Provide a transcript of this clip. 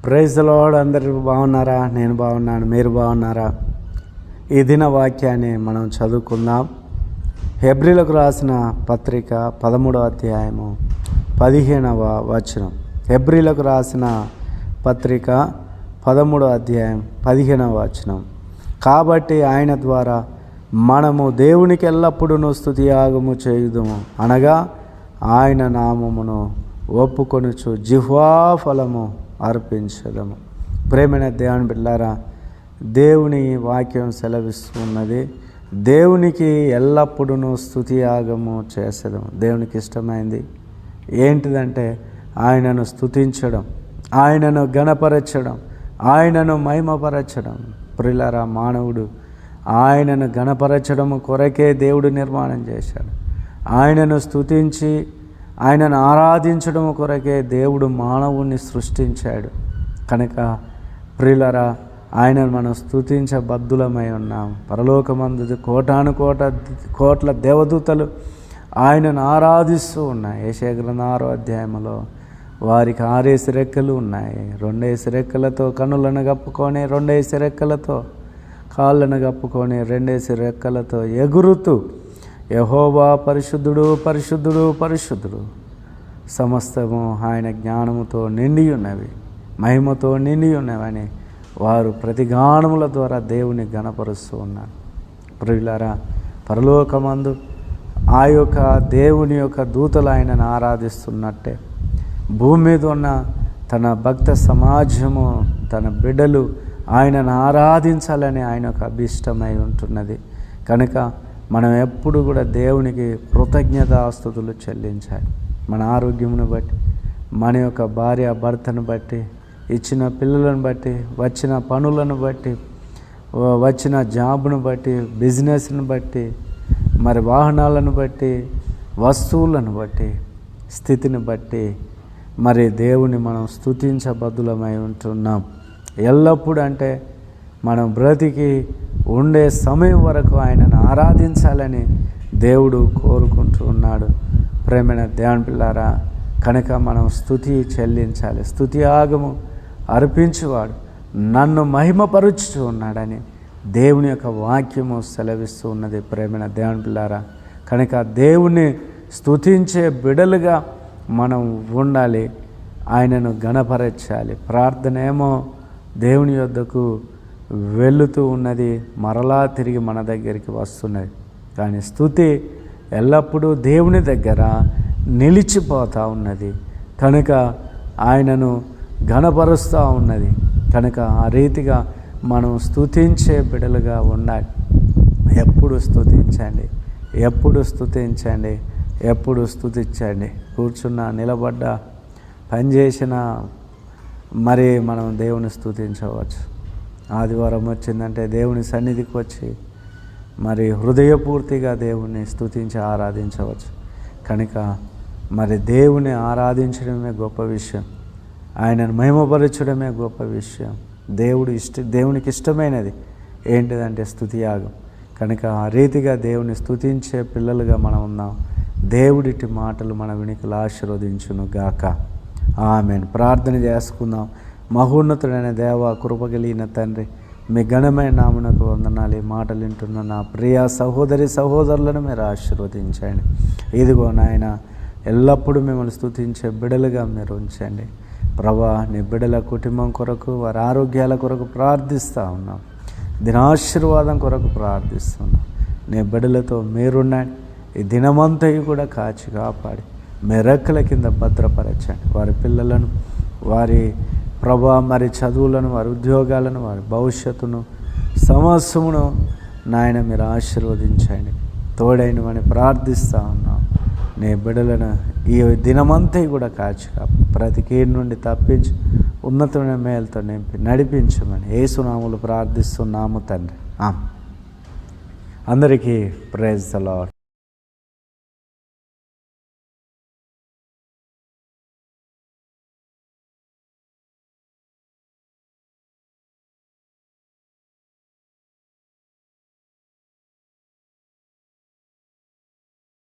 Praise the lord. అందరూ బాగున్నారా? నేను బాగున్నాను. మీరు బాగున్నారా? ఈ దిన వాక్యాన్ని మనం చదువుకుందాం. హెబ్రీలకు రాసిన పత్రిక 13వ అధ్యాయము 15వ వచనం. హెబ్రీలకు రాసిన పత్రిక 13వ అధ్యాయం 15వ వచనం. కాబట్టి ఆయన ద్వారా మనము దేవునికి ఎల్లప్పుడూ స్తుతియాగము చేయుదుము, అనగా ఆయన నామమును ఒప్పుకొనుచు జిహ్వా ఫలము అర్పించదము. ప్రేమైన దేవుని బిడ్డలారా, దేవుని వాక్యం సెలవిస్తున్నది, దేవునికి ఎల్లప్పుడూ స్తుతియాగము చేసేదము. దేవునికి ఇష్టమైంది ఏంటిదంటే ఆయనను స్తుతించడం, ఆయనను గణపరచడం, ఆయనను మహిమపరచడం. ప్రియులారా, మానవుడు ఆయనను గణపరచడము కొరకే దేవుడు నిర్మాణం చేశాడు. ఆయనను స్తుతించి ఆయనను ఆరాధించడం కొరకే దేవుడు మానవుణ్ణి సృష్టించాడు. కనుక ప్రియులారా, ఆయనను మనం స్తుతించబద్ధులమై ఉన్నాం. పరలోకమందు కోట్ల దేవదూతలు ఆయనను ఆరాధిస్తూ ఉన్నాయి. యెషయా గ్రంథం 6వ అధ్యాయంలో వారికి 6 రెక్కలు ఉన్నాయి. 2 రెక్కలతో కన్నులను కప్పుకొని, 2 రెక్కలతో కాళ్ళను కప్పుకొని, 2 రెక్కలతో ఎగురుతూ యెహోవా పరిశుద్ధుడు పరిశుద్ధుడు పరిశుద్ధుడు, సమస్తము ఆయన జ్ఞానముతో నిండి ఉన్నవి, మహిమతో నిండి ఉన్నవని వారు ప్రతిగానముల ద్వారా దేవుని గణపరుస్తూ ఉన్నారు. ప్రియులారా, పరలోకమందు ఆ యొక్క దేవుని యొక్క దూతలు ఆయనను ఆరాధిస్తున్నట్టే భూమి మీద ఉన్న తన భక్త సమాజము, తన బిడ్డలు ఆయనను ఆరాధించాలని ఆయన యొక్క అభిష్టమై ఉంటున్నది. కనుక మనం ఎప్పుడు కూడా దేవునికి కృతజ్ఞతాస్తుతులు చెల్లించాలి. మన ఆరోగ్యమును బట్టి, మన యొక్క భార్య భర్తను బట్టి, ఇచ్చిన పిల్లలను బట్టి, వచ్చిన పనులను బట్టి, వచ్చిన జాబ్ను బట్టి, బిజినెస్ను బట్టి, మరి వాహనాలను బట్టి, వస్తువులను బట్టి, స్థితిని బట్టి మరి దేవుని మనం స్తుతించబద్ధులమై ఉంటున్నాం. ఎల్లప్పుడూ అంటే మనం బ్రతికి ఉండే సమయం వరకు ఆయనను ఆరాధించాలని దేవుడు కోరుకుంటూ ఉన్నాడు. ప్రేమైన దేవుని పిల్లారా, కనుక మనం స్తుతి చెల్లించాలి. స్తుతి యాగము అర్పించువాడు నన్ను మహిమపరుచుతూ ఉన్నాడని దేవుని యొక్క వాక్యము సెలవిస్తూ ఉన్నది. ప్రేమైన దేవుని పిల్లారా, కనుక దేవుని స్తుతించే బిడలుగా మనం ఉండాలి, ఆయనను గణపరచాలి. ప్రార్థన ఏమో దేవుని యొద్దకు వెళుతూ ఉన్నది, మరలా తిరిగి మన దగ్గరికి వస్తున్నది. కానీ స్తుతి ఎల్లప్పుడూ దేవుని దగ్గర నిలిచిపోతూ ఉన్నది. కనుక ఆయనను గణపరుస్తూ ఉన్నది. కనుక ఆ రీతిగా మనం స్తుతించే బిడలుగా ఉండాలి. ఎప్పుడు స్తుతించండి, ఎప్పుడు స్తుతించండి, ఎప్పుడు స్తుతించండి. కూర్చున్నా, నిలబడ్డా, పనిచేసిన మరి మనం దేవుని స్తుతించవచ్చు. ఆదివారం వచ్చిందంటే దేవుని సన్నిధికి వచ్చి మరి హృదయపూర్తిగా దేవుని స్తుతించి ఆరాధించవచ్చు. కనుక మరి దేవుని ఆరాధించడమే గొప్ప విషయం, ఆయనను మహిమపరచడమే గొప్ప విషయం. దేవునికి ఇష్టమైనది ఏంటిదంటే స్తుతి యాగం. కనుక ఆ రీతిగా దేవుని స్తుతించే పిల్లలుగా మనం ఉన్నాం. దేవుడిటి మాటలు మన వినికిలు ఆశీర్వదించును గాక. ఆమేన్. ప్రార్థన చేసుకుందాం. మహోన్నతుడైన దేవ, కృపగలిగిన తండ్రి, మీ ఘనమైన నామమునకు వందనాలు. ఈ మాటలు వింటున్న నా ప్రియ సహోదరి సహోదరులను మీరు ఆశీర్వదించండి. ఇదిగో నాయన, ఎల్లప్పుడూ మిమ్మల్ని స్తుతించే బిడలుగా మీరు ఉంచండి. ప్రభా, నీ బిడల కుటుంబం కొరకు, వారి ఆరోగ్యాల కొరకు ప్రార్థిస్తూ ఉన్నాం. దినాశీర్వాదం కొరకు ప్రార్థిస్తున్నాం. నీ బిడలతో మీరున్నాడు. ఈ దినమంతయు కూడా కాచి కాపాడి మీ రెక్కల కింద భద్రపరచండి. వారి పిల్లలను, వారి ప్రభా మరి చదువులను, వారి ఉద్యోగాలను, వారి భవిష్యత్తును, సమస్యమును నాయన మీరు ఆశీర్వదించండి. తోడైనవని ప్రార్థిస్తూ ఉన్నాం. నీ బిడ్డలను ఈ దినమంతా కూడా కాచి ప్రతి కీడు నుండి తప్పించి ఉన్నతమైన మేలుతో నింపి నడిపించమని యేసు నామములో ప్రార్థిస్తున్నాము తండ్రి. అందరికీ ప్రైజ్ ది లార్డ్.